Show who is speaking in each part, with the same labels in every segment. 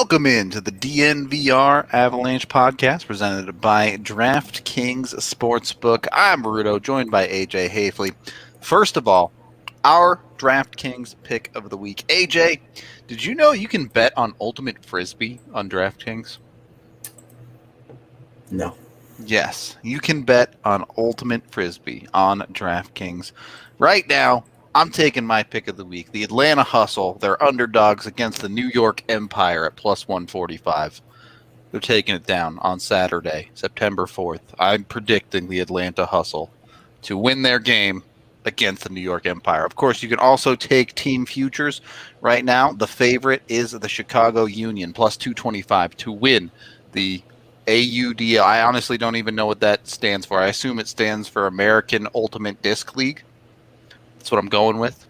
Speaker 1: Welcome into the DNVR Avalanche podcast presented by Draftkings Sportsbook. I'm Rudo, joined by AJ Hafley. First of all, our Draftkings pick of the week. AJ, did you know you can bet on Ultimate Frisbee on Draftkings?
Speaker 2: No.
Speaker 1: Yes, you can bet on Ultimate Frisbee on DraftKings. Right now, I'm taking my pick of the week. The Atlanta Hustle, they're underdogs against the New York Empire at plus 145. They're taking it down on Saturday, September 4th. I'm predicting the Atlanta Hustle to win their game against the New York Empire. Of course, you can also take team futures. Right now, the favorite is the Chicago Union, plus 225 to win the AUDL. I honestly don't even know what that stands for. I assume it stands for American Ultimate Disc League. That's what I'm going with.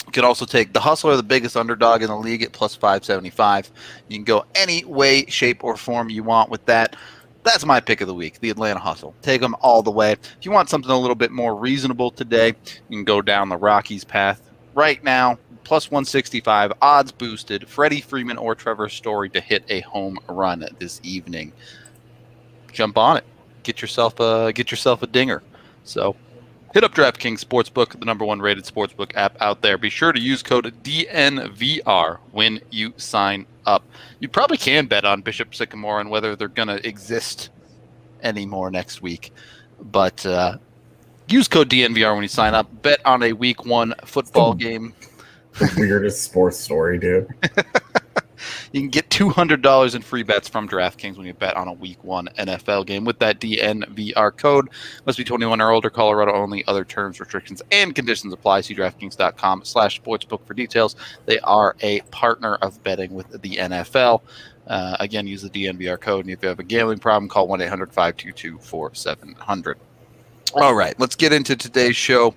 Speaker 1: You can also take the Hustler, the biggest underdog in the league, at plus 575. You can go any way, shape, or form you want with that. That's my pick of the week, the Atlanta Hustle. Take them all the way. If you want something a little bit more reasonable today, you can go down the Rockies path. Right now, plus 165, odds boosted, Freddie Freeman or Trevor Story to hit a home run this evening. Jump on it. Get yourself a dinger. So hit up DraftKings Sportsbook, the number one rated sportsbook app out there. Be sure to use code DNVR when you sign up. You probably can bet on Bishop Sycamore and whether they're going to exist anymore next week. But use code DNVR when you sign up. Bet on a week one football game.
Speaker 2: The weirdest sports story, dude.
Speaker 1: You can get $200 in free bets from DraftKings when you bet on a Week 1 NFL game with that DNVR code. Must be 21 or older, Colorado only. Other terms, restrictions, and conditions apply. See DraftKings.com/sportsbook for details. They are a partner of betting with the NFL. Again, use the DNVR code. And if you have a gambling problem, call 1-800-522-4700. All right, let's get into today's show.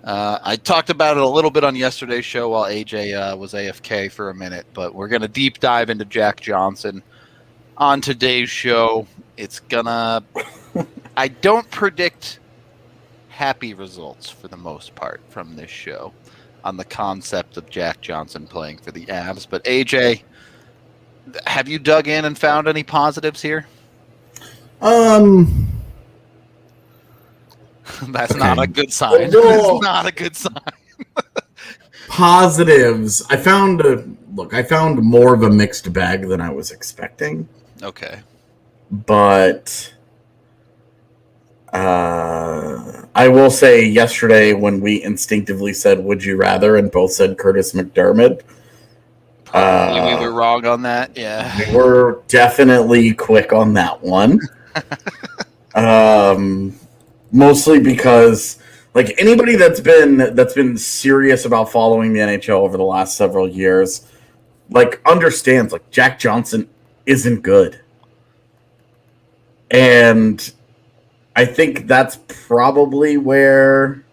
Speaker 1: I talked about it a little bit on yesterday's show while AJ was AFK for a minute, but we're going to deep dive into Jack Johnson on today's show. It's gonna I don't predict happy results for the most part from this show on the concept of Jack Johnson playing for the Avs, but AJ, have you dug in and found any positives here? That's okay. Not a good sign. That's not a good sign.
Speaker 2: Positives. I found more of a mixed bag than I was expecting.
Speaker 1: Okay.
Speaker 2: But I will say yesterday when we instinctively said, would you rather, and both said Curtis McDermott.
Speaker 1: Probably we were wrong on that, yeah.
Speaker 2: We were definitely quick on that one. Mostly because, like, anybody that's been serious about following the NHL over the last several years, like, understands, like, Jack Johnson isn't good. And I think that's probably where...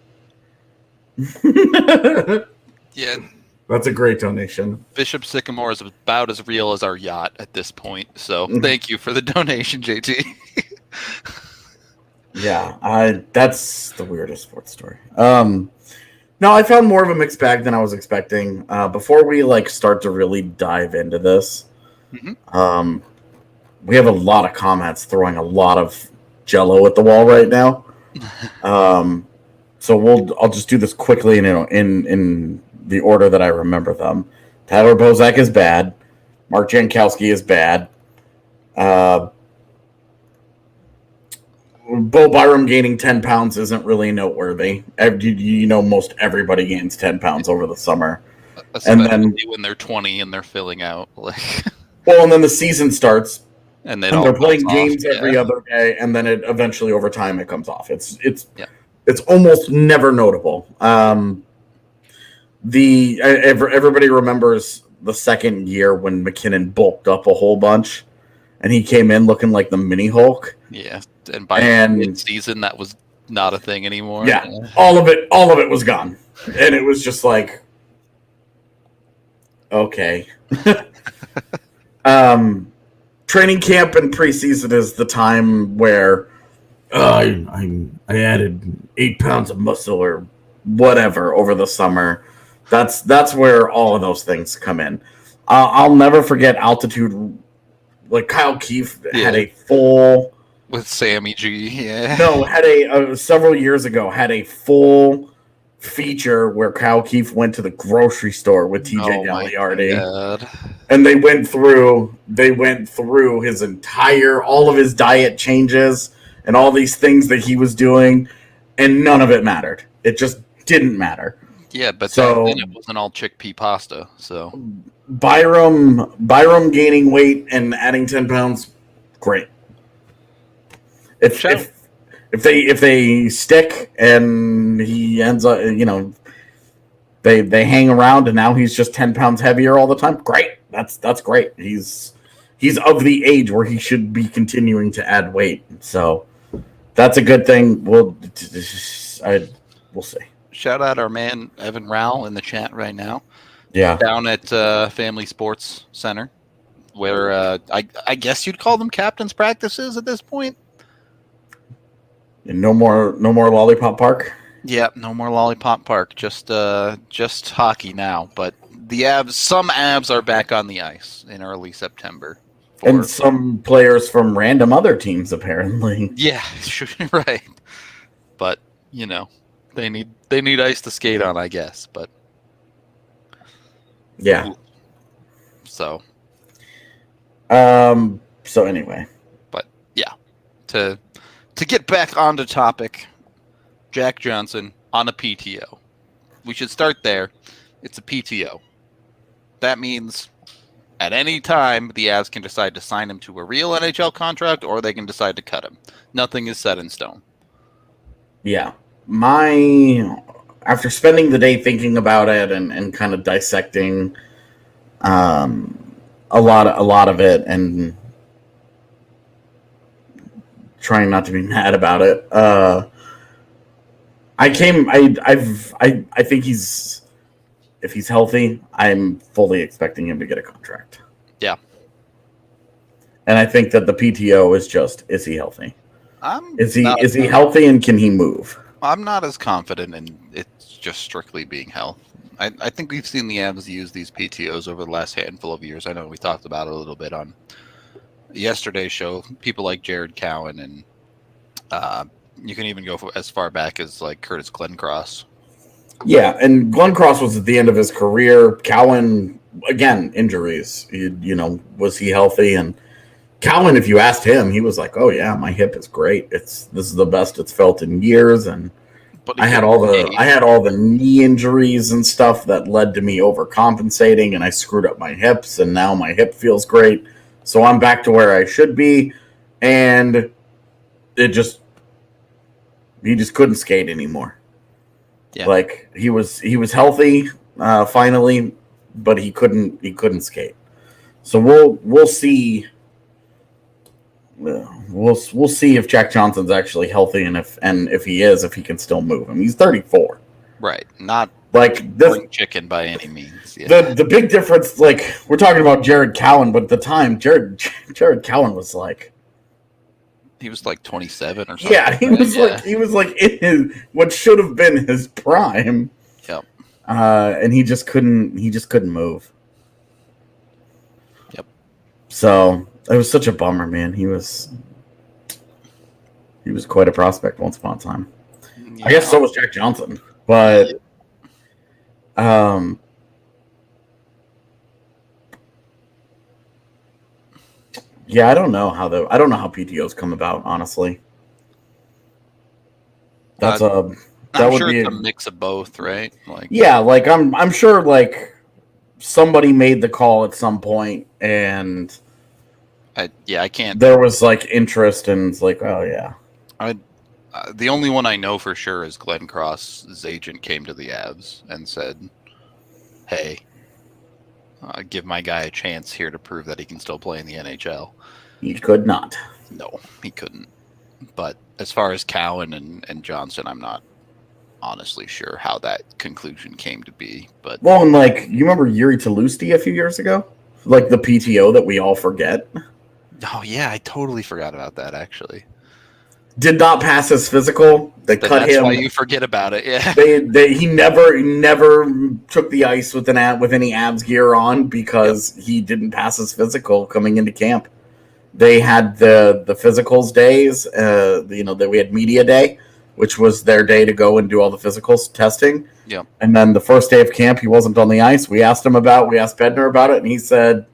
Speaker 1: Yeah.
Speaker 2: That's a great donation.
Speaker 1: Bishop Sycamore is about as real as our yacht at this point, so thank you for the donation, JT.
Speaker 2: Yeah, that's the weirdest sports story. No, I found more of a mixed bag than I was expecting. Before we start to really dive into this, we have a lot of comments throwing a lot of Jello at the wall right now. So I'll just do this quickly, in the order that I remember them. Tyler Bozak is bad. Mark Jankowski is bad. Bo Byram gaining 10 pounds isn't really noteworthy. Most everybody gains 10 pounds over the summer.
Speaker 1: Especially and then when they're 20 and they're filling out.
Speaker 2: Well, and then the season starts,
Speaker 1: and they're
Speaker 2: playing games every other day, and then it eventually over time it comes off. It's almost never notable. Everybody remembers the second year when McKinnon bulked up a whole bunch, and he came in looking like the mini Hulk.
Speaker 1: Yeah. And by mid-season, that was not a thing anymore.
Speaker 2: Yeah, all of it was gone, and it was just like, okay. Training camp and preseason is the time where I added 8 pounds of muscle or whatever over the summer. That's where all of those things come in. I'll never forget altitude. Like Kyle Keefe had a full
Speaker 1: with Sammy G. Yeah.
Speaker 2: No, had several years ago had a full feature where Kyle Keefe went to the grocery store with TJ Gagliardi, and they went through his all of his diet changes and all these things that he was doing, and none of it mattered. It just didn't matter.
Speaker 1: Yeah, but then it wasn't all chickpea pasta. So
Speaker 2: Byram gaining weight and adding 10 pounds, great. If they stick and he ends up, they hang around and now he's just 10 pounds heavier all the time, great. That's great. He's of the age where he should be continuing to add weight. So that's a good thing. We'll see.
Speaker 1: Shout out our man Evan Rowell in the chat right now.
Speaker 2: Yeah,
Speaker 1: down at Family Sports Center, where I guess you'd call them captain's practices at this point.
Speaker 2: And no more Lollipop Park.
Speaker 1: Yeah, no more Lollipop Park. Just hockey now. But some Avs are back on the ice in early September.
Speaker 2: And some players from random other teams apparently.
Speaker 1: Yeah, right. But they need ice to skate on, I guess. But
Speaker 2: yeah.
Speaker 1: So
Speaker 2: anyway.
Speaker 1: But yeah, to get back on the topic, Jack Johnson on a PTO. We should start there. It's a PTO. That means at any time the Avs can decide to sign him to a real NHL contract, or they can decide to cut him. Nothing is set in stone.
Speaker 2: Yeah. After spending the day thinking about it and kind of dissecting a lot of it and trying not to be mad about it, I think if he's healthy, I'm fully expecting him to get a contract.
Speaker 1: Yeah.
Speaker 2: And I think that the PTO is he healthy? Is he healthy and can he move?
Speaker 1: I'm not as confident in it's just strictly being health. I think we've seen the Avs use these PTOs over the last handful of years. I know we talked about it a little bit on yesterday's show. People like Jared Cowan, and you can even go as far back as like Curtis Glencross.
Speaker 2: Yeah, and Glencross was at the end of his career. Cowan, again, injuries. Was he healthy? And Cowan, if you asked him, he was like, "Oh yeah, my hip is great. This is the best it's felt in years." And I had all the knee injuries and stuff that led to me overcompensating, and I screwed up my hips, and now my hip feels great. So I'm back to where I should be, and he just couldn't skate anymore. Yeah. Like he was healthy finally, but he couldn't skate. So we'll see. We'll see if Jack Johnson's actually healthy, and if he is, if he can still move him. He's 34.
Speaker 1: Right. Not
Speaker 2: like
Speaker 1: spring chicken by any means. Yeah.
Speaker 2: The big difference, like we're talking about Jared Cowan, but at the time Jared Cowan was like,
Speaker 1: he was like 27 or something.
Speaker 2: Yeah, he was like in his what should have been his prime.
Speaker 1: Yep.
Speaker 2: And he just couldn't move.
Speaker 1: Yep.
Speaker 2: So it was such a bummer, man. He was quite a prospect once upon a time. Yeah. I guess so was Jack Johnson, but yeah, I don't know how PTOs come about, honestly. That would be
Speaker 1: a mix of both, right? Like,
Speaker 2: yeah, like I'm sure like somebody made the call at some point, and
Speaker 1: I can't.
Speaker 2: There was like interest, and it's like, oh yeah.
Speaker 1: The only one I know for sure is Glenn Cross's agent came to the Avs and said, "Hey, give my guy a chance here to prove that he can still play in the NHL."
Speaker 2: He could not.
Speaker 1: No, he couldn't. But as far as Cowan and Johnson, I'm not honestly sure how that conclusion came to be. But
Speaker 2: well, and like you remember Yuri Talusti a few years ago, like the PTO that we all forget.
Speaker 1: Oh yeah, I totally forgot about that actually.
Speaker 2: did not pass his physical. They cut
Speaker 1: That's
Speaker 2: him.
Speaker 1: why you forget about it. Yeah.
Speaker 2: He never took the ice with any abs gear on because he didn't pass his physical coming into camp. They had the physicals days. That we had media day, which was their day to go and do all the physicals testing.
Speaker 1: Yep.
Speaker 2: And then the first day of camp, he wasn't on the ice. We asked Bednar about it, and he said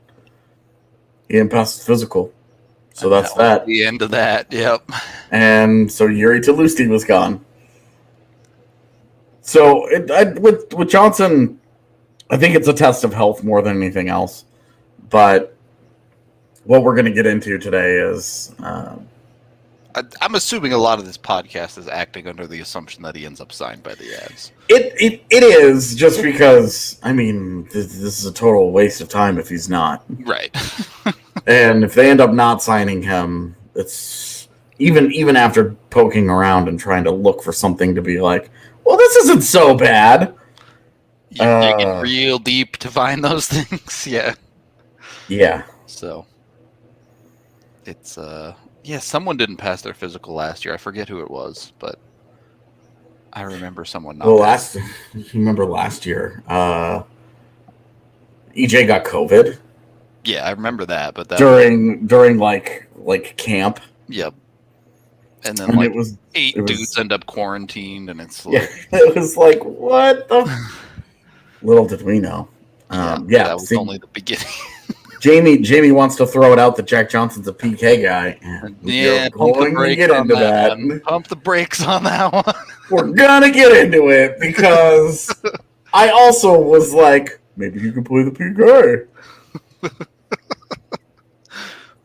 Speaker 2: he didn't pass his physical. So that's that.
Speaker 1: The end of that. Yep.
Speaker 2: And so Yuri Talusti was gone. So with Johnson, I think it's a test of health more than anything else. But what we're going to get into today is...
Speaker 1: I'm assuming a lot of this podcast is acting under the assumption that he ends up signed by the Avs.
Speaker 2: It is, just because, I mean, this is a total waste of time if he's not.
Speaker 1: Right.
Speaker 2: And if they end up not signing him, it's even after poking around and trying to look for something to be like, well, this isn't so bad.
Speaker 1: You're digging real deep to find those things. Yeah.
Speaker 2: Yeah.
Speaker 1: So it's someone didn't pass their physical last year. I forget who it was, but I remember someone not.
Speaker 2: Well, you remember last year, EJ got COVID.
Speaker 1: Yeah, I remember that, but that
Speaker 2: during like camp.
Speaker 1: Yep. And then
Speaker 2: it was
Speaker 1: 8 dudes end up quarantined, and it's
Speaker 2: like, it was like, what the? Little did we know.
Speaker 1: That was only the beginning.
Speaker 2: Jamie wants to throw it out that Jack Johnson's a PK guy.
Speaker 1: Yeah, pump the brakes on that. Pump the brakes on that one.
Speaker 2: We're gonna get into it because I also was like, maybe you can play the PK.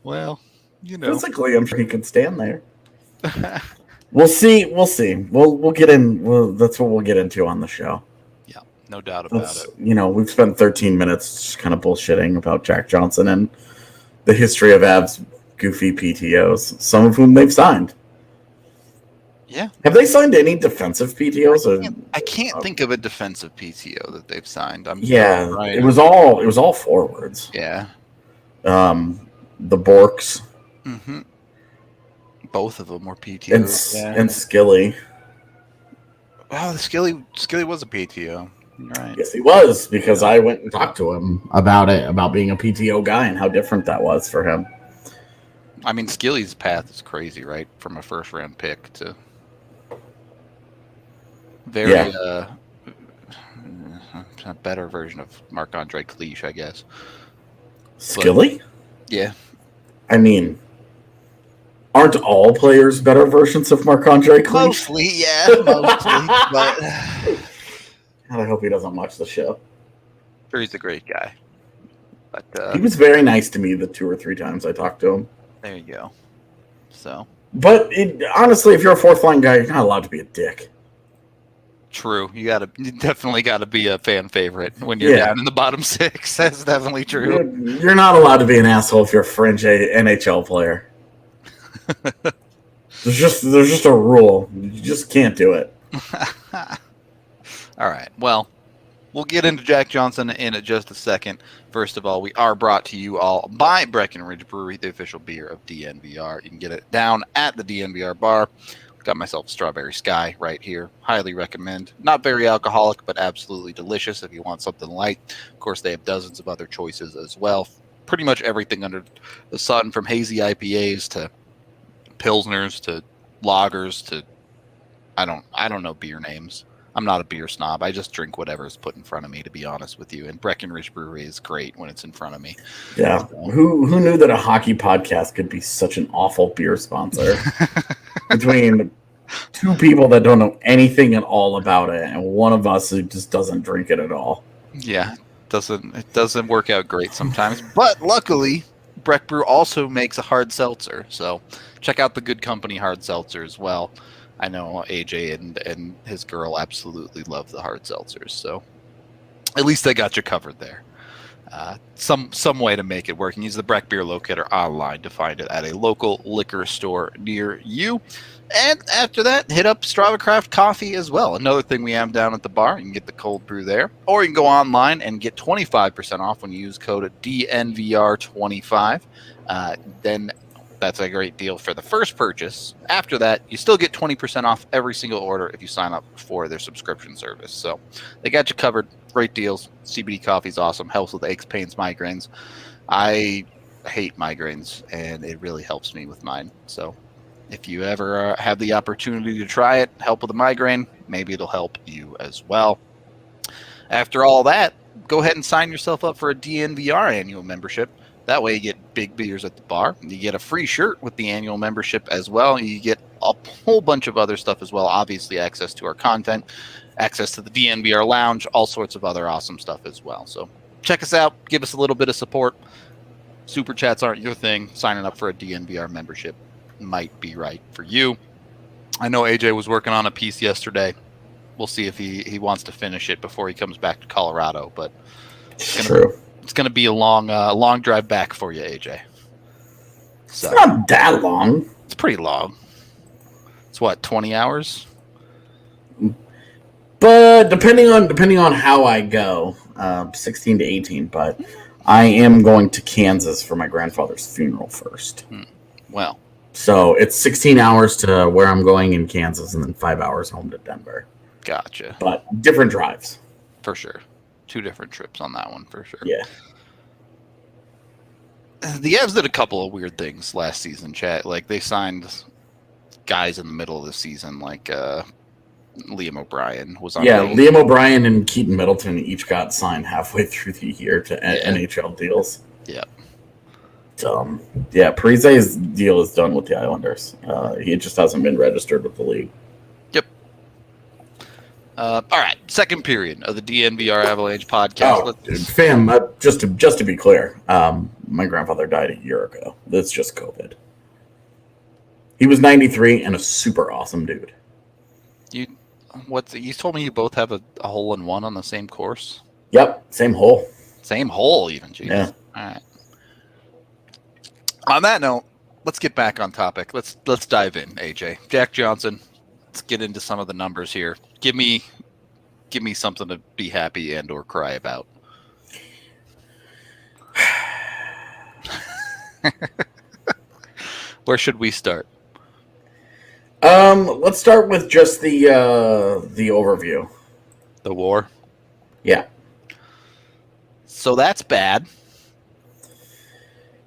Speaker 1: Well,
Speaker 2: physically, I'm sure he can stand there. We'll see. We'll get in. That's what we'll get into on the show.
Speaker 1: Yeah, no doubt about it.
Speaker 2: We've spent 13 minutes just kind of bullshitting about Jack Johnson and the history of Avs goofy PTOs, some of whom they've signed.
Speaker 1: Yeah.
Speaker 2: Have they signed any defensive PTOs?
Speaker 1: I can't think of a defensive PTO that they've signed.
Speaker 2: Right. It was all forwards.
Speaker 1: Yeah.
Speaker 2: The Borks.
Speaker 1: Mm-hmm. Both of them were PTOs.
Speaker 2: And Skilly.
Speaker 1: Wow, Skilly was a PTO. Right.
Speaker 2: Yes, he was, because I went and talked to him about being a PTO guy and how different that was for him.
Speaker 1: I mean, Skilly's path is crazy, right? From a first-round pick to a better version of Marc-Andre Cliche, I guess.
Speaker 2: Skilly?
Speaker 1: Yeah.
Speaker 2: I mean, aren't all players better versions of Marc-Andre Cliche?
Speaker 1: Mostly, yeah. Mostly, but
Speaker 2: I hope he doesn't watch the show.
Speaker 1: Sure, he's a great guy. But
Speaker 2: he was very nice to me the 2 or 3 times I talked to him.
Speaker 1: There you go. So,
Speaker 2: but honestly, if you're a fourth line guy, you're not allowed to be a dick.
Speaker 1: True. You definitely got to be a fan favorite when you're down in the bottom 6. That's definitely true.
Speaker 2: You're not allowed to be an asshole if you're a fringe NHL player. There's just a rule. You just can't do it.
Speaker 1: All right. Well, we'll get into Jack Johnson in just a second. First of all, we are brought to you all by Breckenridge Brewery, the official beer of DNVR. You can get it down at the DNVR bar. Got myself a Strawberry Sky right here. Highly recommend. Not very alcoholic, but absolutely delicious if you want something light. Of course, they have dozens of other choices as well. Pretty much everything under the sun, from hazy IPAs to Pilsners to lagers to I don't know beer names. I'm not a beer snob. I just drink whatever is put in front of me, to be honest with you. And Breckenridge Brewery is great when it's in front of me.
Speaker 2: Yeah. So. Who knew that a hockey podcast could be such an awful beer sponsor? Between 2 people that don't know anything at all about it, and one of us who just doesn't drink it at all.
Speaker 1: Yeah, it doesn't work out great sometimes. But luckily, Breck Brew also makes a hard seltzer. So check out the Good Company hard seltzer as well. I know AJ and his girl absolutely love the hard seltzers, so at least they got you covered there. Some way to make it work. And use the Breck Beer Locator online to find it at a local liquor store near you. And after that, hit up Strava Craft Coffee as well. Another thing we have down at the bar. You can get the cold brew there. Or you can go online and get 25% off when you use code DNVR25. Then That's a great deal for the first purchase. After that, you still get 20% off every single order if you sign up for their subscription service. So they got you covered. Great deals. CBD coffee is awesome. Helps with aches, pains, migraines. I hate migraines, and it really helps me with mine. So if you ever have the opportunity to try it, help with a migraine, maybe it'll help you as well. After all that, go ahead and sign yourself up for a DNVR annual membership. That way you get big beers at the bar. You get a free shirt with the annual membership as well. You get a whole bunch of other stuff as well. Obviously, access to our content, access to the DNVR Lounge, all sorts of other awesome stuff as well. So check us out. Give us a little bit of support. Super chats aren't your thing. Signing up for a DNVR membership might be right for you. I know AJ was working on a piece yesterday. We'll see if he wants to finish it before he comes back to Colorado. But it's gonna be a long drive back for you, AJ. So,
Speaker 2: it's not that long.
Speaker 1: It's pretty long. It's what, 20 hours?
Speaker 2: But depending on how I go, 16 to 18. But I am going to Kansas for my grandfather's funeral first.
Speaker 1: Well,
Speaker 2: so it's 16 hours to where I'm going in Kansas, and then 5 hours home to Denver. Gotcha. But different drives.
Speaker 1: For sure. 2 different trips on that one, for sure.
Speaker 2: Yeah.
Speaker 1: The Avs did a couple of weird things last season, chat. Like, they signed guys in the middle of the season, like Liam O'Brien was on.
Speaker 2: Yeah, Liam O'Brien and Keaton Middleton each got signed halfway through the year to NHL deals.
Speaker 1: Yeah.
Speaker 2: Parise's deal is done with the Islanders. He just hasn't been registered with the league.
Speaker 1: Yep. All right, second period of the DNVR Avalanche podcast.
Speaker 2: Fam, just to be clear, my grandfather died a year ago. That's just COVID. He was 93 and a super awesome dude.
Speaker 1: You told me you both have a hole-in-one on the same course?
Speaker 2: Yep, same hole.
Speaker 1: Same hole, even. Jeez.
Speaker 2: Yeah.
Speaker 1: All right. On that note, let's get back on topic. Let's dive in, AJ. Jack Johnson. Let's get into some of the numbers here. Give me something to be happy and or cry about. Where should we start?
Speaker 2: Let's start with just the overview.
Speaker 1: The war?
Speaker 2: Yeah.
Speaker 1: So that's bad.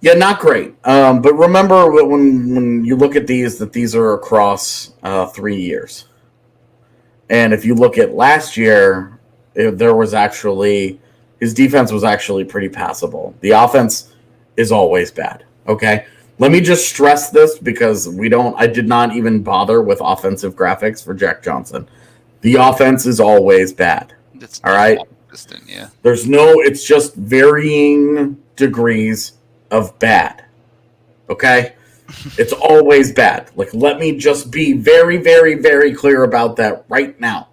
Speaker 2: Yeah, not great. But remember when you look at these, that these are across 3 years. And if you look at last year, his defense was actually pretty passable. The offense is always bad. Okay? Let me just stress this because I did not even bother with offensive graphics for Jack Johnson. The offense is always bad. All right?
Speaker 1: Yeah.
Speaker 2: It's just varying degrees of bad. Okay? It's always bad. Like, let me just be very, very, very clear about that right now.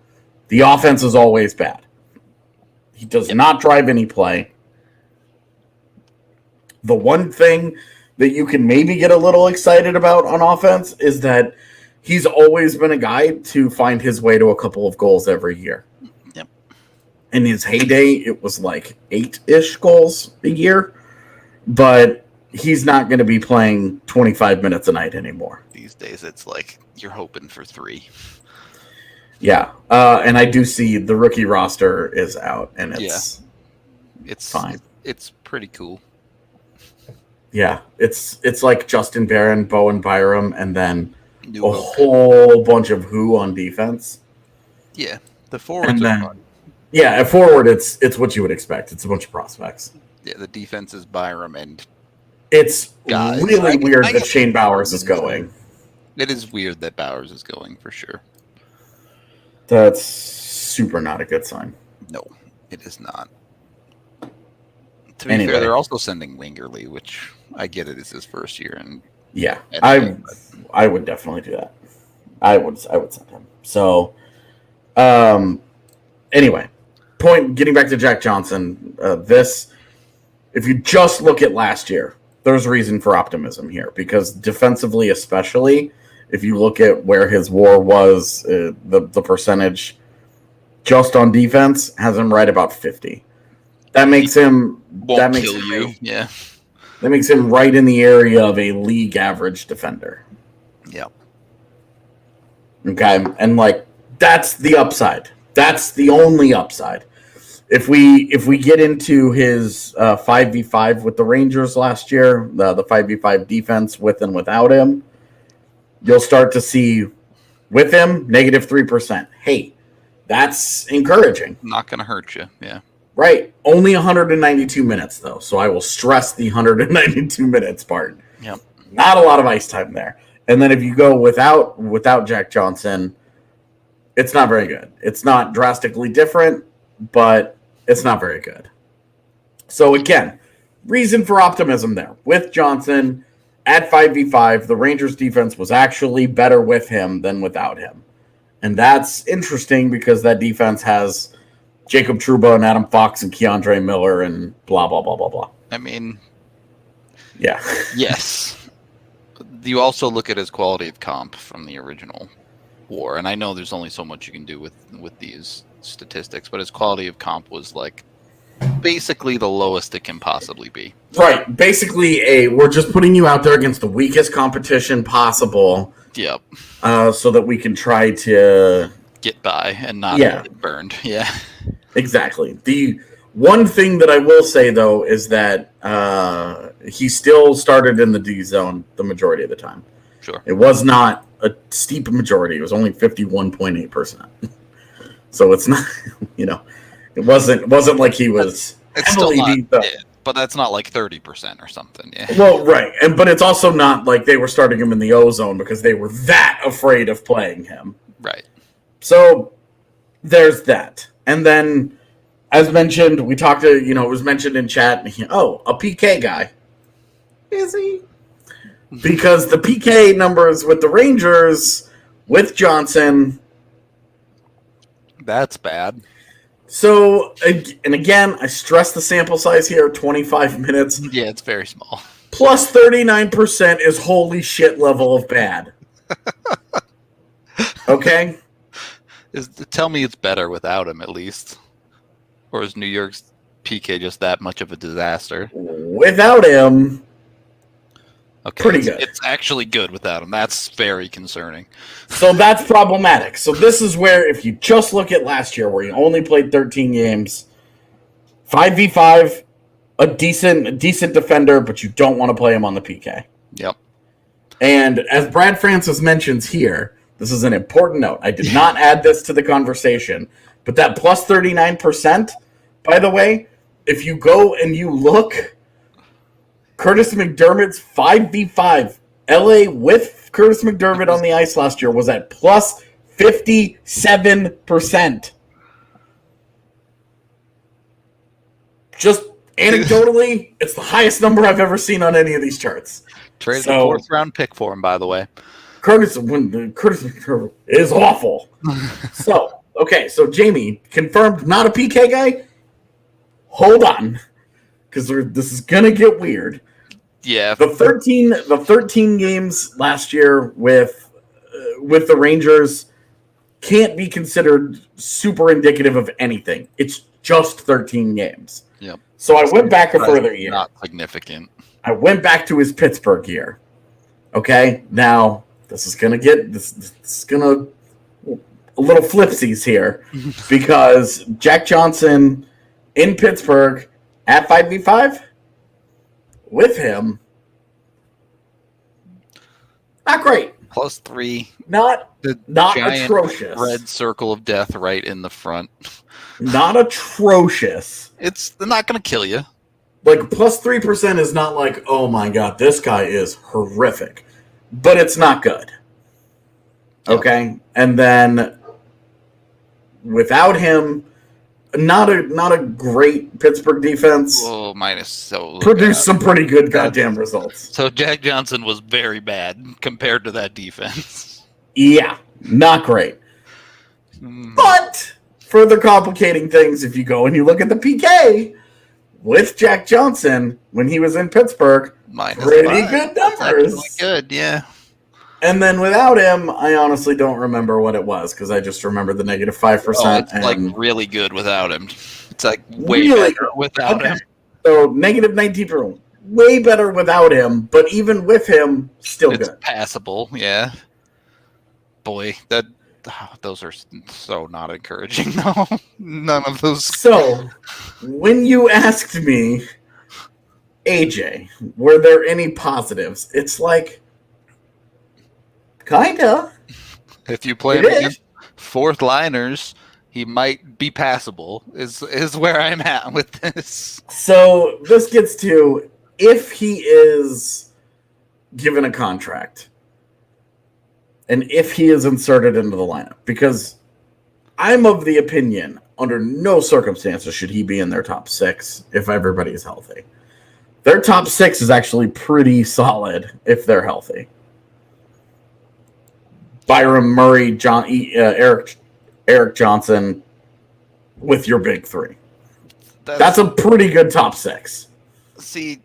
Speaker 2: The offense is always bad. He does not drive any play. The one thing that you can maybe get a little excited about on offense is that he's always been a guy to find his way to a couple of goals every year.
Speaker 1: Yep.
Speaker 2: In his heyday, it was like 8-ish goals a year. But he's not going to be playing 25 minutes a night anymore.
Speaker 1: These days, it's like you're hoping for 3.
Speaker 2: Yeah, and I do see the rookie roster is out, and it's fine.
Speaker 1: It's pretty cool.
Speaker 2: Yeah, it's like Justin Barron, Bowen Byram, and then a whole bunch of who on defense.
Speaker 1: Yeah, the forwards are fun.
Speaker 2: Yeah, at forward, it's what you would expect. It's a bunch of prospects.
Speaker 1: Yeah, the defense is Byram and
Speaker 2: it's really weird that Shane Bowers is going.
Speaker 1: It is weird that Bowers is going, for sure.
Speaker 2: That's super not a good sign.
Speaker 1: No, it is not. To be fair, they're also sending Wingerly, which I get it is his first year. And
Speaker 2: yeah, I would definitely do that. I would send him. So, anyway, getting back to Jack Johnson, if you just look at last year, there's reason for optimism here because defensively, especially, if you look at where his WAR was, the percentage just on defense has him right about 50. That makes him.
Speaker 1: Won't kill you. Yeah.
Speaker 2: That makes him right in the area of a league average defender.
Speaker 1: Yep.
Speaker 2: Okay, and like that's the upside. That's the only upside. If we get into his 5v5 with the Rangers last year, the 5v5 defense with and without him, you'll start to see with him -3%. Hey, that's encouraging.
Speaker 1: Not going to hurt you. Yeah.
Speaker 2: Right. Only 192 minutes though, so I will stress the 192 minutes part.
Speaker 1: Yep.
Speaker 2: Not a lot of ice time there. And then if you go without Jack Johnson, it's not very good. It's not drastically different, but it's not very good. So again, reason for optimism there. With Johnson at 5v5, the Rangers defense was actually better with him than without him. And that's interesting because that defense has Jacob Trouba and Adam Fox and Keandre Miller and blah, blah, blah, blah, blah.
Speaker 1: I mean,
Speaker 2: yeah.
Speaker 1: Yes. You also look at his quality of comp from the original war, and I know there's only so much you can do with these statistics, but his quality of comp was like basically the lowest it can possibly be.
Speaker 2: Right. Basically, we're just putting you out there against the weakest competition possible.
Speaker 1: Yep.
Speaker 2: So that we can try to
Speaker 1: get by and not get burned. Yeah.
Speaker 2: Exactly. The one thing that I will say, though, is that he still started in the D zone the majority of the time.
Speaker 1: Sure.
Speaker 2: It was not a steep majority. It was only 51.8%. So it's not, it wasn't like he was heavily beat up.
Speaker 1: But that's not like 30% or something. Yeah.
Speaker 2: Well, right. But it's also not like they were starting him in the O zone because they were that afraid of playing him.
Speaker 1: Right.
Speaker 2: So there's that. And then, as mentioned, we talked to, it was mentioned in chat, a PK guy. Is he? Because the PK numbers with the Rangers, with Johnson.
Speaker 1: That's bad.
Speaker 2: So, and again, I stress the sample size here, 25 minutes.
Speaker 1: Yeah, it's very small.
Speaker 2: Plus 39% is holy shit level of bad. Okay?
Speaker 1: Tell me it's better without him, at least. Or is New York's PK just that much of a disaster?
Speaker 2: Without him,
Speaker 1: okay,
Speaker 2: pretty good.
Speaker 1: It's actually good without him. That's very concerning.
Speaker 2: So that's problematic. So this is where, if you just look at last year, where he only played 13 games, 5v5, a decent defender, but you don't want to play him on the PK.
Speaker 1: Yep.
Speaker 2: And as Brad Francis mentions here, this is an important note. I did not add this to the conversation, but that plus 39%, by the way, if you go and you look, Curtis McDermott's 5v5 LA with Curtis McDermott on the ice last year was at plus 57%. Just anecdotally, it's the highest number I've ever seen on any of these charts.
Speaker 1: Traded a fourth-round pick for him, by the way.
Speaker 2: Curtis McDermott is awful. So Jamie, confirmed not a PK guy? Hold on, because this is going to get weird.
Speaker 1: Yeah.
Speaker 2: The 13 games last year with the Rangers can't be considered super indicative of anything. It's just 13 games.
Speaker 1: Yep.
Speaker 2: So I went back a further year.
Speaker 1: Not significant.
Speaker 2: I went back to his Pittsburgh year. Okay, now this is gonna get this is gonna a little flipsies here because Jack Johnson in Pittsburgh at 5v5 with him, not great.
Speaker 1: Plus 3.
Speaker 2: Not
Speaker 1: giant
Speaker 2: atrocious.
Speaker 1: Red circle of death right in the front.
Speaker 2: Not atrocious.
Speaker 1: They're not going to kill you.
Speaker 2: Like plus 3% is not like, oh my god, this guy is horrific, but it's not good. Okay, and then without him, not a great Pittsburgh defense.
Speaker 1: Oh,
Speaker 2: produced some pretty good goddamn results.
Speaker 1: So Jack Johnson was very bad compared to that defense.
Speaker 2: Yeah, not great. But further complicating things, if you go and you look at the PK with Jack Johnson when he was in Pittsburgh, pretty good numbers.
Speaker 1: Really good, yeah.
Speaker 2: And then without him, I honestly don't remember what it was because I just remember the -5%.
Speaker 1: Oh, it's like really good without him. It's like way better without him.
Speaker 2: So -19%. way better without him, but even with him, still
Speaker 1: It's
Speaker 2: good.
Speaker 1: passable, yeah. Boy, those are so not encouraging, though. None of those.
Speaker 2: So, when you asked me, AJ, were there any positives? It's like, kinda.
Speaker 1: If you play him against fourth liners, he might be passable. Is where I'm at with this.
Speaker 2: So this gets to if he is given a contract and if he is inserted into the lineup, because I'm of the opinion under no circumstances should he be in their top 6 if everybody is healthy. Their top 6 is actually pretty solid if they're healthy. Byram, Murray, Eric Johnson with your big 3. That's a pretty good top 6.
Speaker 1: See,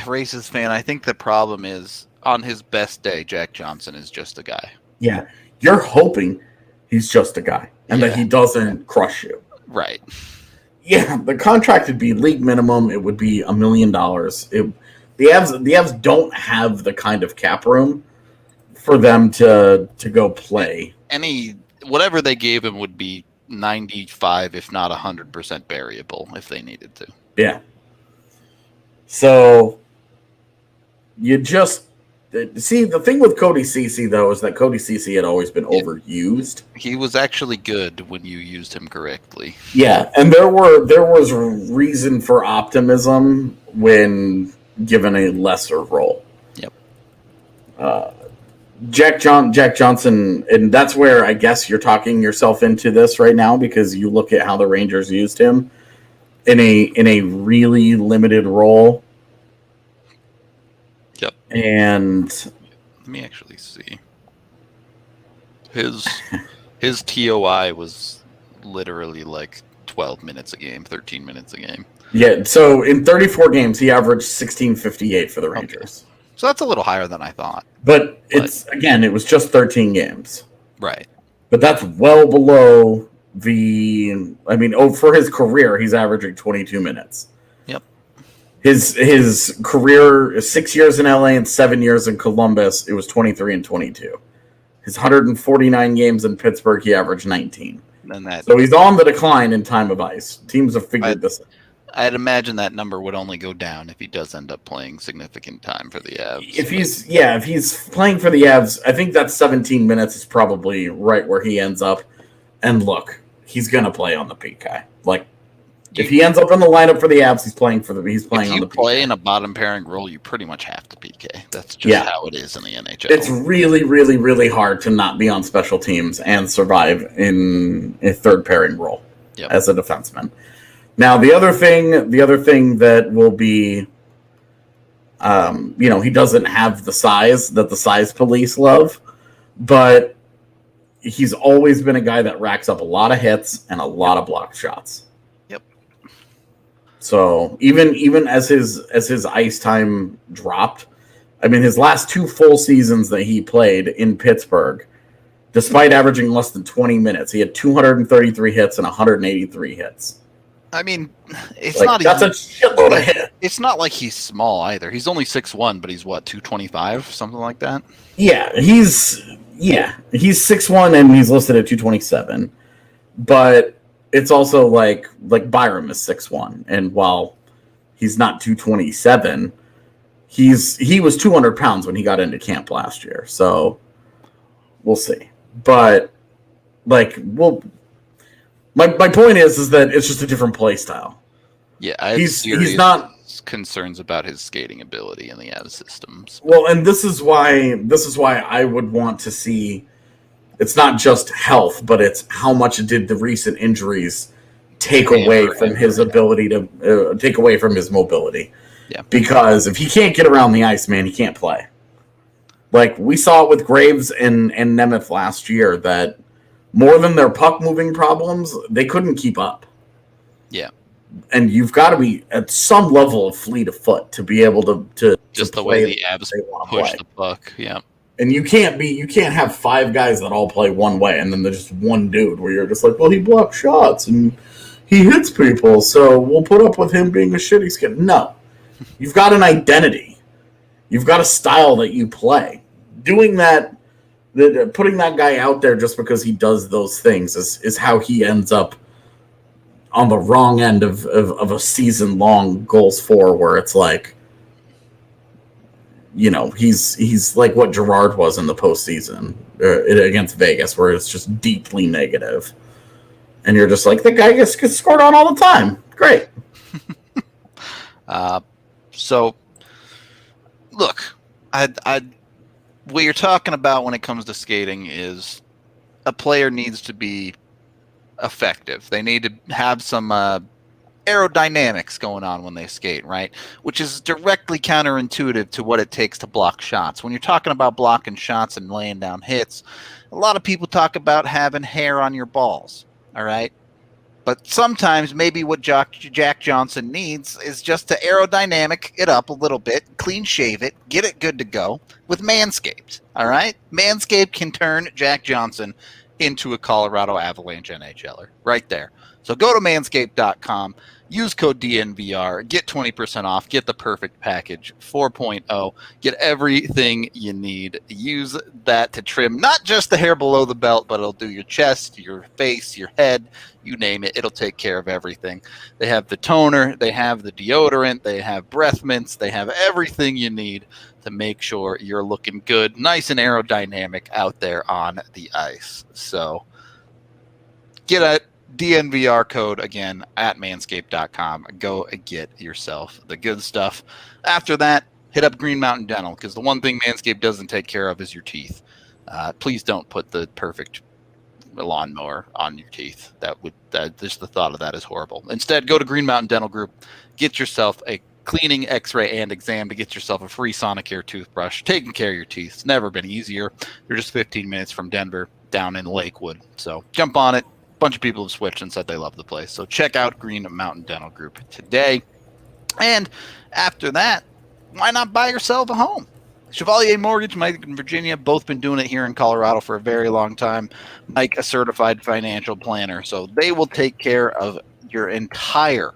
Speaker 1: racist fan, I think the problem is on his best day, Jack Johnson is just a guy.
Speaker 2: Yeah. You're hoping he's just a guy and that he doesn't crush you.
Speaker 1: Right.
Speaker 2: Yeah, the contract would be league minimum. It would be $1 million. The Avs don't have the kind of cap room for them to go play.
Speaker 1: Whatever they gave him would be 95, if not 100% variable if they needed to.
Speaker 2: Yeah. So you just see the thing with Cody Ceci though is that Cody Ceci had always been overused.
Speaker 1: He was actually good when you used him correctly.
Speaker 2: Yeah, and there was reason for optimism when given a lesser role.
Speaker 1: Yep.
Speaker 2: Jack Johnson, and that's where I guess you're talking yourself into this right now because you look at how the Rangers used him in a really limited role.
Speaker 1: Yep.
Speaker 2: And
Speaker 1: let me actually see. His TOI was literally like 12 minutes a game, 13 minutes a game.
Speaker 2: Yeah, so in 34 games he averaged 1658 for the Rangers.
Speaker 1: Okay. So that's a little higher than I thought.
Speaker 2: But it was just 13 games.
Speaker 1: Right.
Speaker 2: But that's well below for his career, he's averaging 22 minutes.
Speaker 1: Yep.
Speaker 2: His career, 6 years in LA and 7 years in Columbus, it was 23 and 22. His 149 games in Pittsburgh, he averaged 19. So he's on the decline in time of ice. Teams have figured this out.
Speaker 1: I'd imagine that number would only go down if he does end up playing significant time for the Avs.
Speaker 2: If he's playing for the Avs, I think that 17 minutes is probably right where he ends up. And look, he's gonna play on the PK. Like, if he ends up in the lineup for the Avs, he's playing on the PK.
Speaker 1: If you play in a bottom pairing role, you pretty much have to PK. That's just how it is in the NHL.
Speaker 2: It's really, really, really hard to not be on special teams and survive in a third pairing role as a defenseman. Now, the other thing that will be, he doesn't have the size that the size police love, but he's always been a guy that racks up a lot of hits and a lot of blocked shots.
Speaker 1: Yep.
Speaker 2: So even as his ice time dropped, I mean, his last 2 full seasons that he played in Pittsburgh, despite averaging less than 20 minutes, he had 233 hits and 183 hits.
Speaker 1: I mean,
Speaker 2: that's a shitload of hit.
Speaker 1: It's not like he's small either. He's only 6'1", but he's 225, something like that.
Speaker 2: Yeah, he's 6'1" and he's listed at 227. But it's also like Byram is 6'1", and while he's not 227, he was 200 pounds when he got into camp last year. So we'll see. But My point is that it's just a different play style.
Speaker 1: Yeah, he's not concerns about his skating ability in the Avs systems.
Speaker 2: Well, and this is why I would want to see. It's not just health, but it's how much did the recent injuries take away from his ability to take away from his mobility.
Speaker 1: Yeah,
Speaker 2: because if he can't get around the ice, man, he can't play. Like we saw it with Graves and Nemeth last year that. More than their puck moving problems, they couldn't keep up.
Speaker 1: Yeah.
Speaker 2: And you've got to be at some level of fleet of foot to be able to
Speaker 1: just the way the Avs push the puck, yeah.
Speaker 2: And you can't have 5 guys that all play one way and then there's just one dude where you're just like, well, he blocks shots and he hits people, so we'll put up with him being a shitty skid. No. You've got an identity. You've got a style that you play. Doing that, putting that guy out there just because he does those things is how he ends up on the wrong end of a season-long goals for, where it's like, he's like what Gerard was in the postseason against Vegas, where it's just deeply negative. And you're just like, the guy gets scored on all the time. Great.
Speaker 1: So, look, what you're talking about when it comes to skating is a player needs to be effective. They need to have some aerodynamics going on when they skate, right? Which is directly counterintuitive to what it takes to block shots. When you're talking about blocking shots and laying down hits, a lot of people talk about having hair on your balls, all right? But sometimes maybe what Jack Johnson needs is just to aerodynamic it up a little bit, clean shave it, get it good to go with Manscaped, all right? Manscaped can turn Jack Johnson into a Colorado Avalanche NHLer right there. So go to manscaped.com, use code DNVR, get 20% off, get the perfect package 4.0, get everything you need. Use that to trim not just the hair below the belt, but it'll do your chest, your face, your head, you name it. It'll take care of everything. They have the toner, they have the deodorant, they have breath mints, they have everything you need to make sure you're looking good, nice and aerodynamic out there on the ice. So get a DNVR code again at manscaped.com. Go get yourself the good stuff. After that, hit up Green Mountain Dental, because the one thing Manscaped doesn't take care of is your teeth. Please don't put the perfect lawnmower on your teeth. Just the thought of that is horrible. Instead, go to Green Mountain Dental Group, get yourself a cleaning, x-ray, and exam to get yourself a free Sonicare toothbrush. Taking care of your teeth, it's never been easier. They're just 15 minutes from Denver, down in Lakewood. So jump on it. Bunch of people have switched and said they love the place. So check out Green Mountain Dental Group today. And after that, why not buy yourself a home? Chevalier Mortgage, Mike and Virginia, both been doing it here in Colorado for a very long time. Mike, a certified financial planner. So they will take care of your entire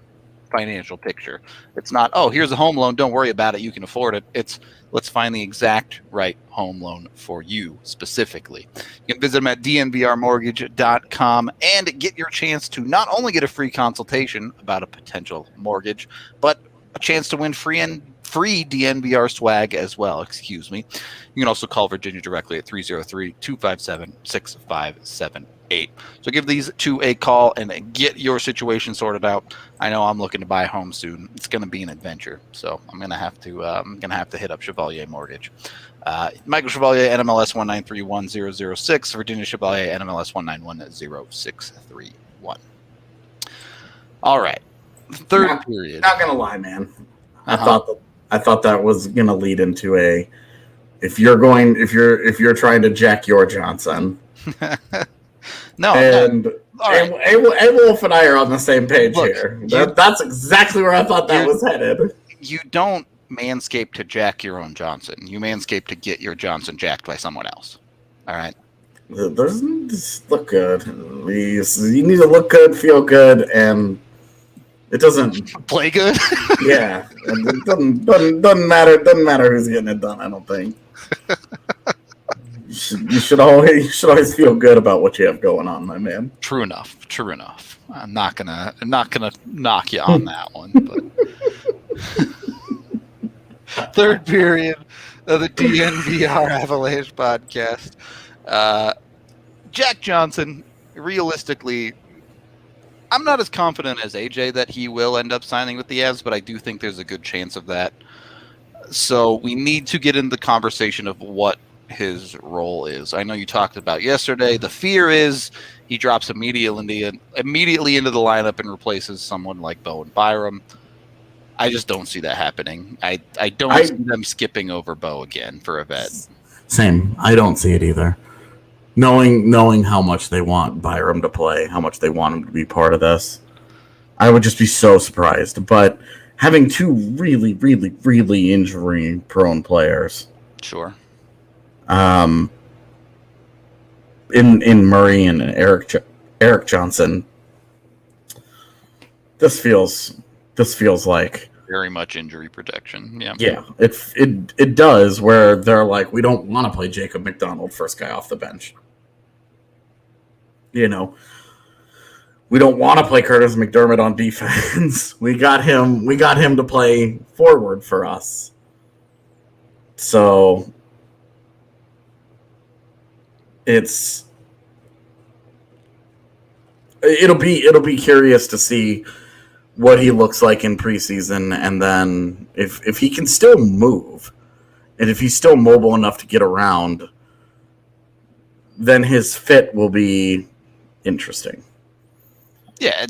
Speaker 1: financial picture. It's not, oh, here's a home loan, don't worry about it, you can afford it. It's, let's find the exact right home loan for you specifically. You can visit them at dnvrmortgage.com and get your chance to not only get a free consultation about a potential mortgage, but a chance to win free DNVR swag as well. Excuse me. You can also call Virginia directly at 303-257-6578. So give these two a call and get your situation sorted out. I know I'm looking to buy a home soon. It's going to be an adventure, so I'm going to have to hit up Chevalier Mortgage. Michael Chevalier, NMLS 1931006. Virginia Chevalier, NMLS 1910631. All right, third period.
Speaker 2: Not gonna lie, man. I thought that was gonna lead into a if you're trying to jack your Johnson.
Speaker 1: No.
Speaker 2: Wolf and I are on the same page here. That's exactly where I thought that was headed.
Speaker 1: You don't manscape to jack your own Johnson. You manscape to get your Johnson jacked by someone else. All right.
Speaker 2: Just look good. You need to look good, feel good, and it doesn't
Speaker 1: play good.
Speaker 2: Yeah, it doesn't matter. Doesn't matter who's getting it done. I don't think. You should always feel good about what you have going on, my man.
Speaker 1: True enough. I'm not gonna knock you on that one. But third period of the DNVR Avalanche podcast. Jack Johnson, realistically, I'm not as confident as AJ that he will end up signing with the Avs, but I do think there's a good chance of that. So we need to get into the conversation of what his role is. I know you talked about yesterday. The fear is he drops immediately into the lineup and replaces someone like Bo and Byram. I just don't see that happening. I don't see them skipping over Bo again for a vet.
Speaker 2: Same. I don't see it either. Knowing how much they want Byram to play, how much they want him to be part of this, I would just be so surprised. But having two really, really, really injury-prone players,
Speaker 1: sure,
Speaker 2: in Murray and Eric Johnson, this feels like
Speaker 1: very much injury protection. Yeah.
Speaker 2: Yeah, it does, where they're like, we don't want to play Jacob McDonald first guy off the bench. You know, we don't want to play Curtis McDermott on defense. We got him to play forward for us. So it'll be curious to see what he looks like in preseason, and then if he can still move, and if he's still mobile enough to get around, then his fit will be interesting.
Speaker 1: Yeah.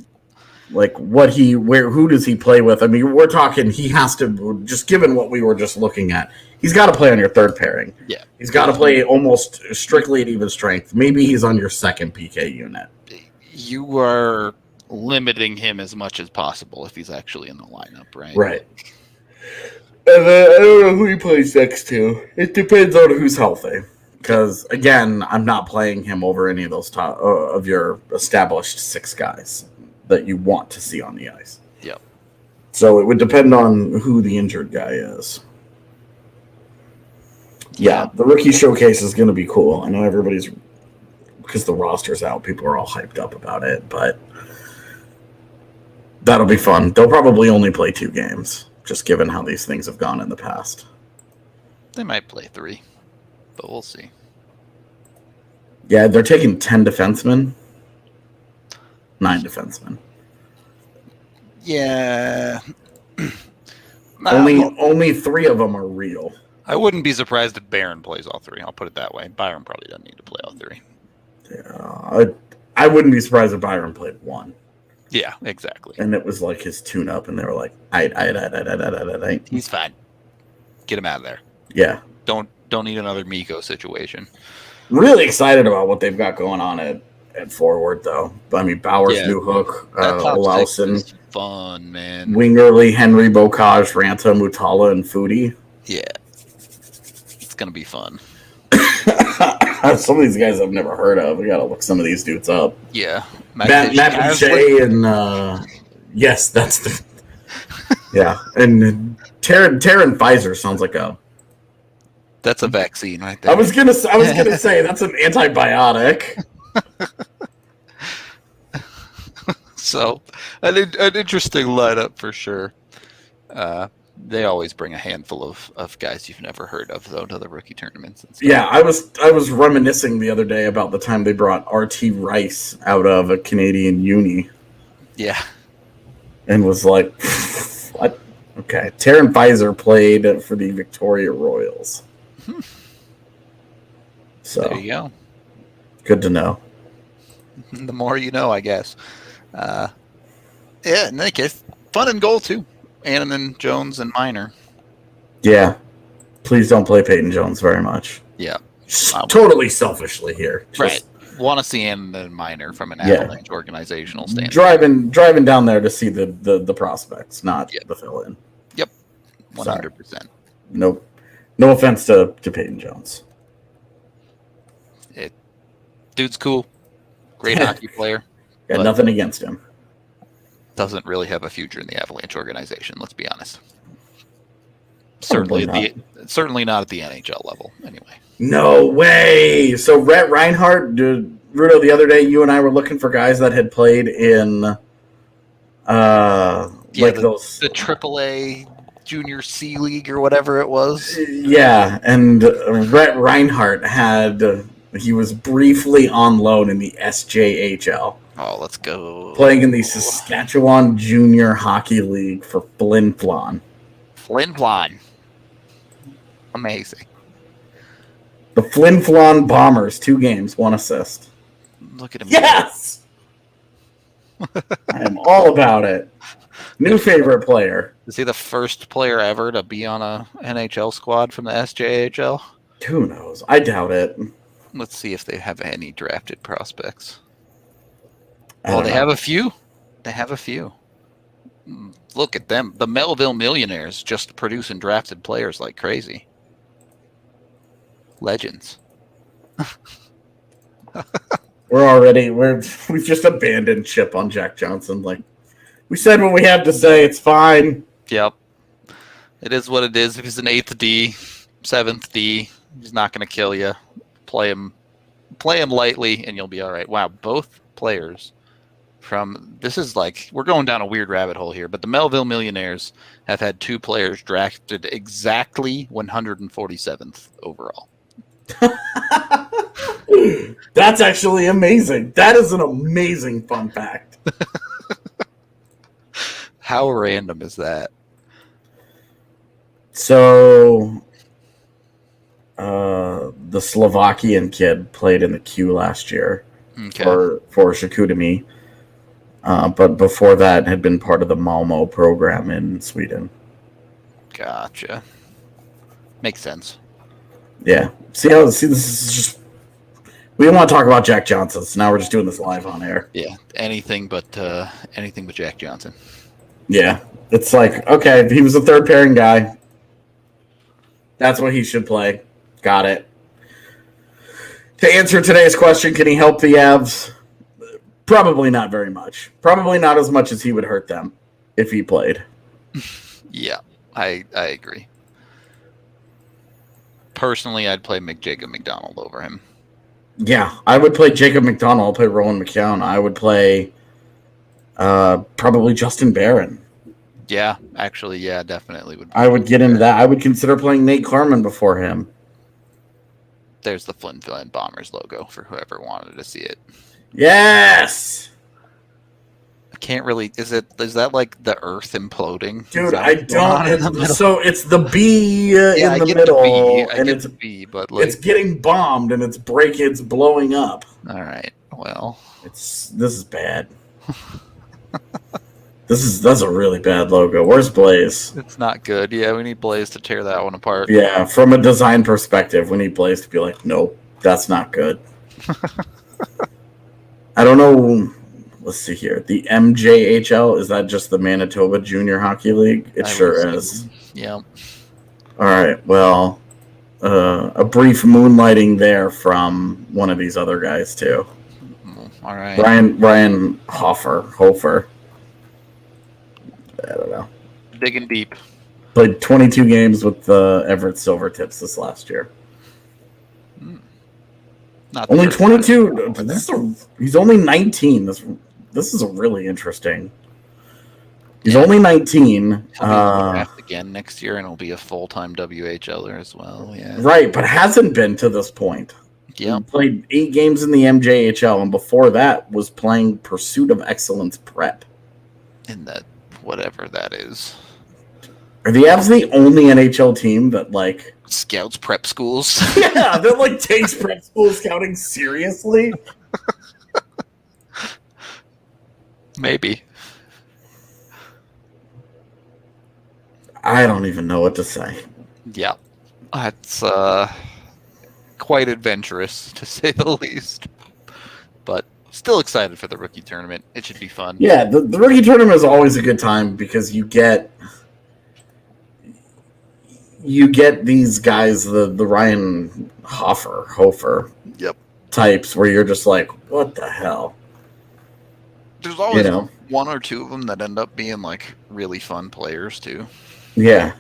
Speaker 2: Like who does he play with? I mean, we're talking he has to, just given what we were just looking at, he's got to play on your third pairing.
Speaker 1: Yeah.
Speaker 2: He's got to play almost strictly at even strength. Maybe he's on your second PK unit.
Speaker 1: You are limiting him as much as possible if he's actually in the lineup, right?
Speaker 2: Right. And I don't know who he plays next to. It depends on who's healthy. Because, again, I'm not playing him over any of those top of your established 6 guys that you want to see on the ice.
Speaker 1: Yep.
Speaker 2: So it would depend on who the injured guy is. Yeah, the rookie showcase is going to be cool. I know everybody's, because the roster's out, people are all hyped up about it, but that'll be fun. They'll probably only play 2 games, just given how these things have gone in the past.
Speaker 1: They might play 3, but we'll see.
Speaker 2: Yeah, they're taking 10 defensemen. 9 defensemen.
Speaker 1: Yeah.
Speaker 2: Only 3 of them are real.
Speaker 1: I wouldn't be surprised if Barron plays all 3. I'll put it that way. Byron probably doesn't need to play all 3.
Speaker 2: Yeah, I wouldn't be surprised if Byron played 1.
Speaker 1: Yeah, exactly.
Speaker 2: And it was like his tune-up, and they were like, I.
Speaker 1: He's fine. Get him out of there.
Speaker 2: Yeah.
Speaker 1: Don't need another Miko situation.
Speaker 2: Really excited about what they've got going on at forward, though. I mean, Bowers, Newhook, Olausen.
Speaker 1: Fun, man.
Speaker 2: Wingerly, Henry, Bocage, Ranta, Mutala, and Foodie.
Speaker 1: Yeah. It's going to be fun.
Speaker 2: Some of these guys I've never heard of. We got to look some of these dudes up.
Speaker 1: Yeah.
Speaker 2: Matt Boucher and... yes, that's the... yeah. And Terran Pfizer sounds like a...
Speaker 1: That's a vaccine right there.
Speaker 2: I was gonna say that's an antibiotic.
Speaker 1: So, an interesting lineup for sure. They always bring a handful of guys you've never heard of, though, to the rookie tournaments and stuff.
Speaker 2: Yeah, I was reminiscing the other day about the time they brought RT Rice out of a Canadian uni.
Speaker 1: Yeah.
Speaker 2: And was like, what? Okay. Terran Pfizer played for the Victoria Royals. So
Speaker 1: there you go.
Speaker 2: Good to know.
Speaker 1: The more you know, I guess. Yeah, in that case, fun and goal too. Annan, Jones, and Minor.
Speaker 2: Yeah. Please don't play Peyton Jones very much.
Speaker 1: Yeah.
Speaker 2: Totally selfishly here.
Speaker 1: Right. Want to see Annan and Minor from an Avalanche organizational standpoint.
Speaker 2: Driving down there to see the prospects, not the fill-in.
Speaker 1: Yep. 100%.
Speaker 2: Nope. No offense to Peyton Jones.
Speaker 1: Dude's cool. Great hockey player.
Speaker 2: Got nothing against him.
Speaker 1: Doesn't really have a future in the Avalanche organization, let's be honest. Certainly not at the NHL level, anyway.
Speaker 2: No way. So Rhett Reinhardt, Rudo, the other day you and I were looking for guys that had played in
Speaker 1: the AAA Junior C League or whatever it was.
Speaker 2: Yeah, and Rhett Reinhardt he was briefly on loan in the SJHL.
Speaker 1: Oh, let's go.
Speaker 2: Playing in the Saskatchewan Junior Hockey League for Flin Flon.
Speaker 1: Flin Flon. Amazing.
Speaker 2: The Flin Flon Bombers, 2 games, 1 assist.
Speaker 1: Look at him.
Speaker 2: Yes! I am all about it. New favorite player.
Speaker 1: Is he the first player ever to be on a NHL squad from the SJHL?
Speaker 2: Who knows? I doubt it.
Speaker 1: Let's see if they have any drafted prospects. Well, they have a few. They have a few. Look at them. The Melville Millionaires just producing drafted players like crazy. Legends.
Speaker 2: We've just abandoned ship on Jack Johnson. Like, we said what we had to say. It's fine.
Speaker 1: Yep. It is what it is. If he's an 8th D, 7th D, he's not going to kill you. Play him lightly, and you'll be all right. Wow, both players this is like, we're going down a weird rabbit hole here, but the Melville Millionaires have had 2 players drafted exactly 147th overall.
Speaker 2: That's actually amazing. That is an amazing fun fact.
Speaker 1: How random is that?
Speaker 2: So, the Slovakian kid played in the Q last year for Shakutami. But before that had been part of the Malmo program in Sweden.
Speaker 1: Gotcha. Makes sense.
Speaker 2: Yeah. See, this is just... We don't want to talk about Jack Johnson, so now we're just doing this live on air.
Speaker 1: Yeah, anything but Jack Johnson.
Speaker 2: Yeah. It's like, okay, he was a third pairing guy. That's what he should play. Got it. To answer today's question, can he help the Avs? Probably not very much. Probably not as much as he would hurt them if he played.
Speaker 1: Yeah, I agree. Personally, I'd play Jacob McDonald over him.
Speaker 2: Yeah, I would play Jacob McDonald. I'll play Rowan McCown. I would play probably Justin Barron.
Speaker 1: Yeah, actually, yeah, definitely would.
Speaker 2: I would get into that. I would consider playing Nate Carman before him.
Speaker 1: There's the Flin Flon Bombers logo for whoever wanted to see it.
Speaker 2: Yes!
Speaker 1: I can't really... Is that like the Earth imploding?
Speaker 2: Dude, I don't... So it's the B in the middle.
Speaker 1: I get the B, but like...
Speaker 2: It's getting bombed and it's blowing up.
Speaker 1: All right, well...
Speaker 2: This is bad. That's a really bad logo. Where's Blaze?
Speaker 1: It's not good. Yeah, we need Blaze to tear that one apart.
Speaker 2: Yeah, from a design perspective, we need Blaze to be like, nope, that's not good. I don't know. Let's see here. The MJHL, is that just the Manitoba Junior Hockey League? It sure is.
Speaker 1: Yeah.
Speaker 2: All right. Well, a brief moonlighting there from one of these other guys too.
Speaker 1: All right.
Speaker 2: Ryan Hofer. I don't know.
Speaker 1: Digging deep.
Speaker 2: Played 22 games with the Everett Silvertips this last year.
Speaker 1: Not
Speaker 2: only 22. He's only 19. This is a really interesting. He's only 19.
Speaker 1: Draft again next year, and he'll be a full-time WHLer as well. Yeah.
Speaker 2: Right, but hasn't been to this point.
Speaker 1: Yeah.
Speaker 2: He played 8 games in the MJHL, and before that was playing Pursuit of Excellence Prep.
Speaker 1: In that, whatever that is.
Speaker 2: Are the Avs the only NHL team that, like...
Speaker 1: Scouts prep schools?
Speaker 2: Yeah, that, like, takes prep school scouting seriously?
Speaker 1: Maybe.
Speaker 2: I don't even know what to say.
Speaker 1: Yeah. That's quite adventurous, to say the least. But still excited for the rookie tournament. It should be fun.
Speaker 2: Yeah, the rookie tournament is always a good time because you get these guys, the Ryan Hofer
Speaker 1: yep.
Speaker 2: types, where you're just like, what the hell?
Speaker 1: There's always one or two of them that end up being like really fun players too.
Speaker 2: Yeah.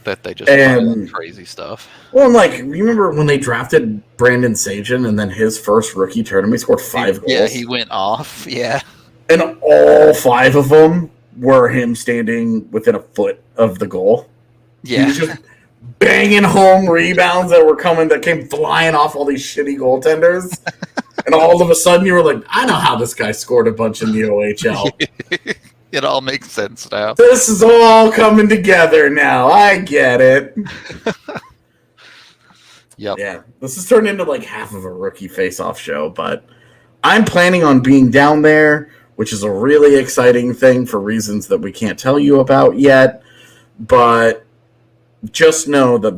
Speaker 1: That they just do crazy stuff.
Speaker 2: Well, like, remember when they drafted Brandon Sagan and then his first rookie tournament, he scored 5 goals?
Speaker 1: Yeah, he went off. Yeah.
Speaker 2: And all 5 of them were him standing within a foot of the goal.
Speaker 1: Yeah.
Speaker 2: He was just banging home rebounds that came flying off all these shitty goaltenders. And all of a sudden you were like, I know how this guy scored a bunch in the OHL.
Speaker 1: It all makes sense now.
Speaker 2: This is all coming together now. I get it.
Speaker 1: Yep.
Speaker 2: Yeah. This has turned into like half of a rookie face-off show, but I'm planning on being down there, which is a really exciting thing for reasons that we can't tell you about yet. But just know that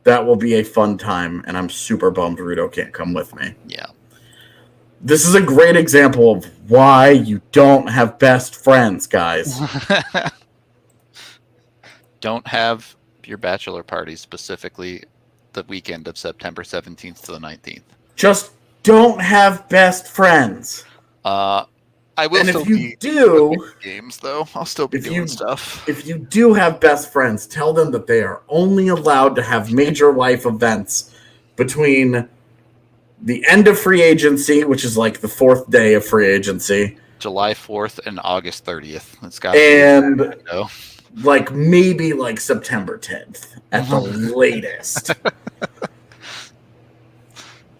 Speaker 2: that will be a fun time, and I'm super bummed Rudo can't come with me.
Speaker 1: Yeah.
Speaker 2: This is a great example of why you don't have best friends, guys.
Speaker 1: Don't have your bachelor party specifically the weekend of September 17th to the 19th.
Speaker 2: Just don't have best friends.
Speaker 1: I will
Speaker 2: And
Speaker 1: still
Speaker 2: if you
Speaker 1: be
Speaker 2: do,
Speaker 1: games though. I'll still be doing stuff.
Speaker 2: If you do have best friends, tell them that they are only allowed to have major life events between the end of free agency, which is like the 4th day of free agency,
Speaker 1: July 4th and August 30th. It's got
Speaker 2: and like maybe like September 10th at the latest.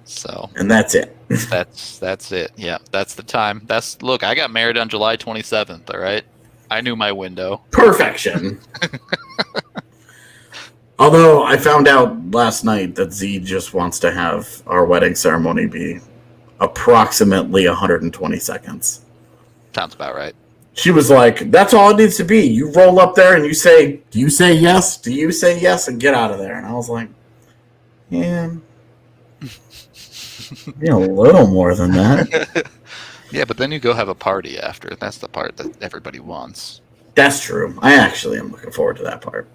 Speaker 1: So,
Speaker 2: and that's it.
Speaker 1: That's it. Yeah, that's the time. Look, I got married on July 27th, all right? I knew my window.
Speaker 2: Perfection. Although I found out last night that Z just wants to have our wedding ceremony be approximately 120 seconds.
Speaker 1: Sounds about right.
Speaker 2: She was like, that's all it needs to be. You roll up there and you say, do you say yes? Do you say yes? And get out of there. And I was like, yeah. A little more than that.
Speaker 1: Yeah, but then you go have a party after. That's the part that everybody wants.
Speaker 2: That's true. I actually am looking forward to that part.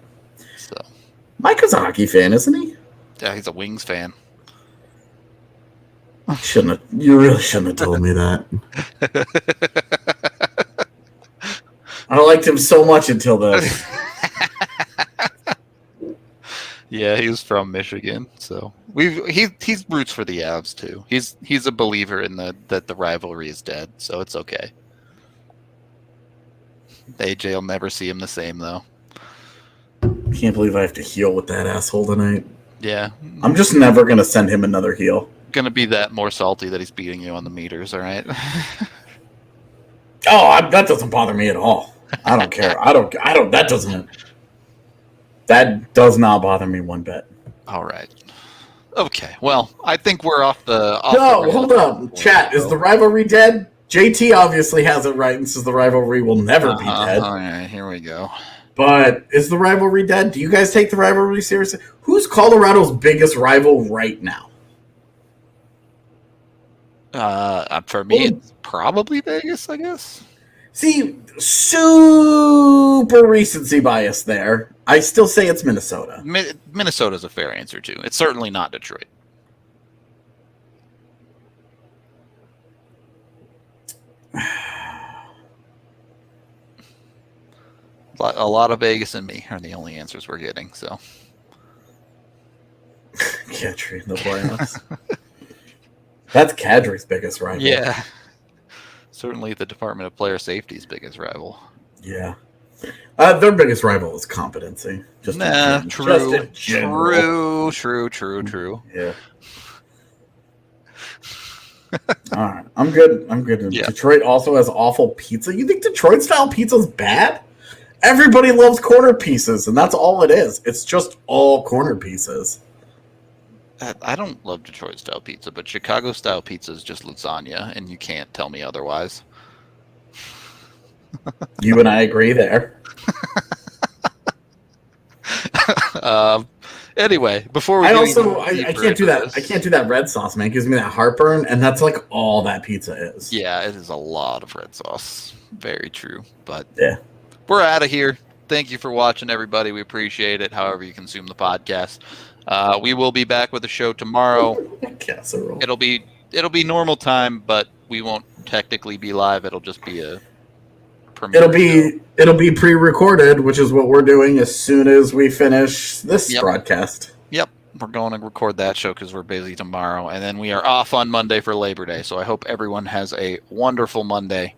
Speaker 1: So,
Speaker 2: Mike is a hockey fan, isn't he?
Speaker 1: Yeah, he's a Wings fan.
Speaker 2: You really shouldn't have told me that. I liked him so much until this.
Speaker 1: Yeah, he was from Michigan, so he's roots for the Avs too. He's a believer in that the rivalry is dead, so it's okay. AJ will never see him the same though.
Speaker 2: Can't believe I have to heal with that asshole tonight.
Speaker 1: Yeah,
Speaker 2: I'm just never gonna send him another heal.
Speaker 1: Gonna be that more salty that he's beating you on the meters, all right?
Speaker 2: That doesn't bother me at all. I don't care. That does not bother me one bit.
Speaker 1: All right. Okay. Well, I think we're off the.
Speaker 2: Hold up. Chat, is the rivalry dead? JT obviously has it right and says the rivalry will never be dead.
Speaker 1: All right, here we go.
Speaker 2: But is the rivalry dead? Do you guys take the rivalry seriously? Who's Colorado's biggest rival right now?
Speaker 1: For me, it's probably Vegas, I guess.
Speaker 2: See, super recency bias there. I still say it's Minnesota.
Speaker 1: Minnesota's a fair answer, too. It's certainly not Detroit. A lot of Vegas and me are the only answers we're getting, so.
Speaker 2: Kadri in the playoffs. That's Kadri's biggest rival.
Speaker 1: Yeah. Certainly the Department of Player Safety's biggest rival.
Speaker 2: Yeah. Their biggest rival is competency.
Speaker 1: True.
Speaker 2: Yeah. All right. I'm good.
Speaker 1: Yeah.
Speaker 2: Detroit also has awful pizza. You think Detroit-style pizza's bad? Everybody loves corner pieces, and that's all it is. It's just all corner pieces.
Speaker 1: I don't love Detroit-style pizza, but Chicago-style pizza is just lasagna, and you can't tell me otherwise.
Speaker 2: You and I agree there.
Speaker 1: Anyway, before we
Speaker 2: I can't do that. I can't do that red sauce, man. It gives me that heartburn, and that's like all that pizza is.
Speaker 1: Yeah, it is a lot of red sauce. Very true. But
Speaker 2: yeah,
Speaker 1: we're out of here. Thank you for watching, everybody. We appreciate it. However you consume the podcast. We will be back with a show tomorrow.
Speaker 2: Casserole.
Speaker 1: It'll be normal time, but we won't technically be live. It'll just be a premiere.
Speaker 2: It'll be pre-recorded, which is what we're doing as soon as we finish this broadcast.
Speaker 1: Yep, we're going to record that show because we're busy tomorrow, and then we are off on Monday for Labor Day. So I hope everyone has a wonderful Monday.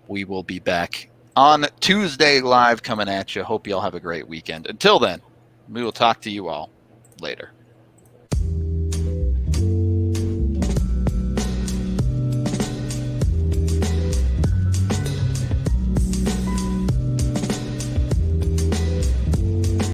Speaker 1: We will be back on Tuesday live coming at you. Hope you all have a great weekend. Until then, we will talk to you all later.